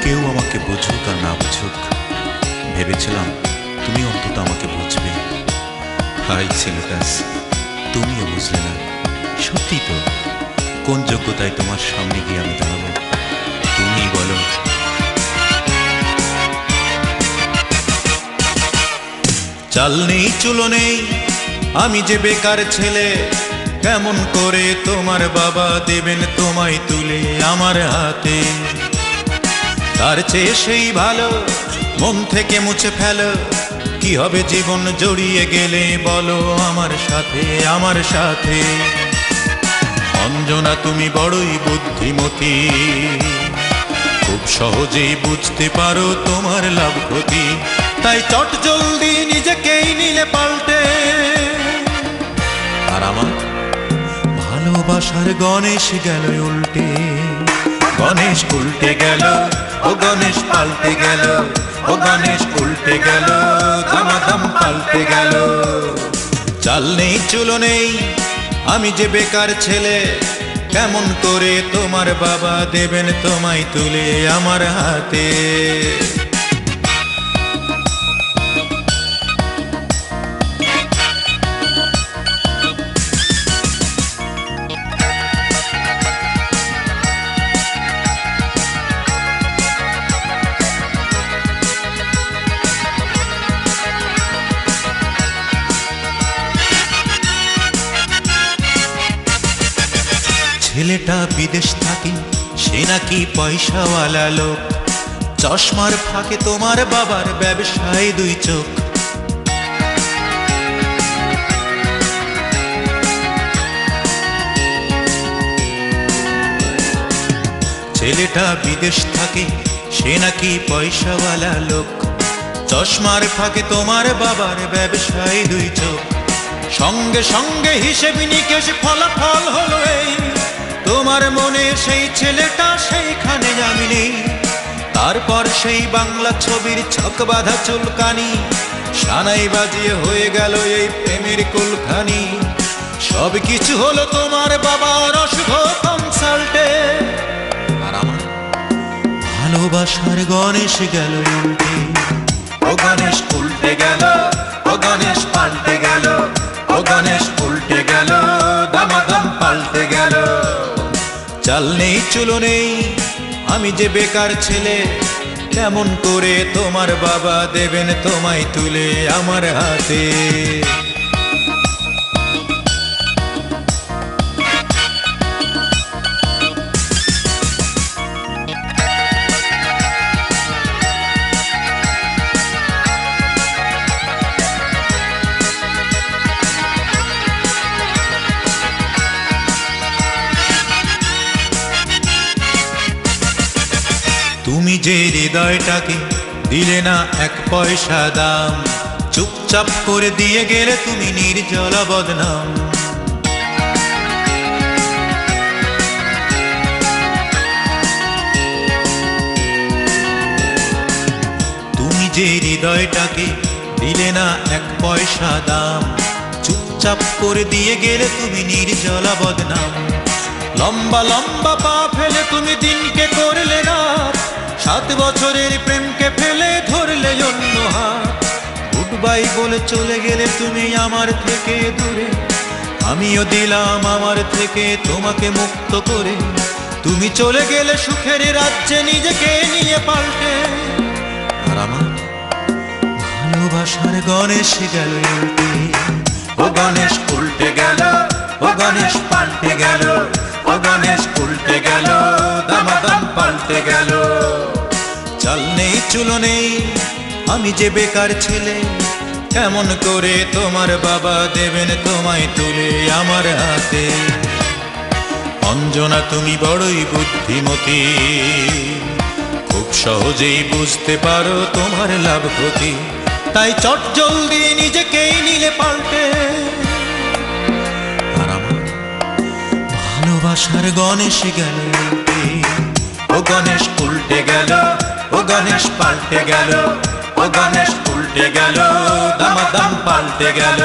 কেউ আমাকে বুঝুক আর না বুঝুক, ভেবেছিলাম তুমি অন্তত আমাকে বুঝবে। হাই সিলেবাস, তুমিও বুঝলে না। সত্যি তো, কোন যোগ্যতায় তোমার সামনে গিয়ে আমি দাঁড়াবো? তুমি বলো। চাল নেই চুলো নেই, আমি যে বেকার ছেলে, কেমন করে তোমার বাবা দেবেন তোমায় তুলে আমার হাতে? তার চেয়ে সেই ভালো মন থেকে মুছে ফেলো, কি হবে জীবন জড়িয়ে গেলে বলো আমার সাথে, আমার সাথে। অঞ্জনা তুমি বড়ই বুদ্ধিমতী, খুব সহজেই বুঝতে পারো তোমার লাভ ক্ষতি, তাই চট জলদি নিজেকেই নিলে পাল্টে। আর আমার ভালোবাসার গণেশ গেল উল্টে, গণেশ উল্টে গেল, ও গণেশ পাল্টে গেল, ও গণেশ উল্টে গেল, দামাদাম পাল্টে গেল। চাল নেই চুলো নেই, আমি যে বেকার ছেলে, কেমন করে তোমার বাবা দেবেন তোমায় তুলে আমার হাতে? ছেলেটা বিদেশ থাকে, সে নাকি পয়সাওয়ালা লোক, চশমার ফাঁকে তোমার বাবার ব্যবসায় দুই চোখ। ছেলেটা বিদেশ থাকে, সে নাকি পয়সাওয়ালা লোক, চশমার ফাঁকে তোমার বাবার ব্যবসায় দুই চোখ। সঙ্গে সঙ্গে হিসেব নিকেশ ফলাফল হলো এই, তোমার মনে সেই ছেলেটা সেইখানে আমি নেই। তারপর সেই বাংলা ছবির ছক বাঁধা চুলকানি, সানাই বাজিয়ে হয়ে গেল এই প্রেমের কুলখানি। সব কিছু হলো তোমার বাবার অশুভ কনসাল্টে, আর আমার ভালোবাসার গণেশ গেল উল্টে, ও গণেশ উল্টে গেল, ও গণেশ পাল্টে গেল, ও গণেশ উল্টে গেল, দামাদাম পাল্টে গেল। চাল নেই চুলো নেই, আমি যে বেকার ছেলে, কেমন করে তোমার বাবা দেবেন তোমায় তুলে আমার হাতে? তুমি যে হৃদয়টাকে দিলে না এক পয়সা দাম, চুপচাপ করে দিয়ে গেলে তুমি নির্জলা বদনাম। তুমি যে হৃদয়টাকে দিলে না এক পয়সা দাম, চুপচাপ করে দিয়ে গেলে তুমি নির্জলা বদনাম। লম্বা লম্বা পা ফেলে তুমি দিনকে করলে না, 7 বছরের প্রেমকে ফেলে ধরলে অন্য হাত। গুড বাই বলে চলে গেলে তুমি আমার থেকে দূরে, আমিও দিলাম আমার থেকে তোমাকে মুক্ত করে। তুমি চলে গেলে সুখের রাজ্যে নিজেকে নিয়ে পাল্টে, আর আমার ভালোবাসার গণেশ গেল উল্টে, ও গণেশ উল্টে গেল, ও গণেশ পাল্টে গেল, ও গণেশ উল্টে গেল, দামাদাম পাল্টে গেল। চাল নেই চুলো নেই, আমি যে বেকার ছেলে, কেমন করে তোমার বাবা দেবেন তোমায় তুলে আমার হাতে? অঞ্জনা তুমি বড়ই বুদ্ধিমতী, খুব সহজেই বুঝতে পারো তোমার লাভ ক্ষতি, তাই চট জলদি নিজেকেই নিলে পাল্টে। আর আমার ভালোবাসার গণেশ গেল উল্টে, ও গণেশ উল্টে গেল, ও গণেশ পাল্টে গেল, ও গণেশ উল্টে গেল, দামাদাম পাল্টে গেল।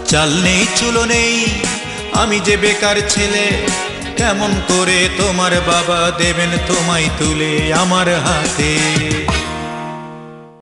চাল নেই চুলো নেই, আমি যে বেকার ছেলে, কেমন করে তোমার বাবা দেবেন তোমায় তুলে আমার হাতে।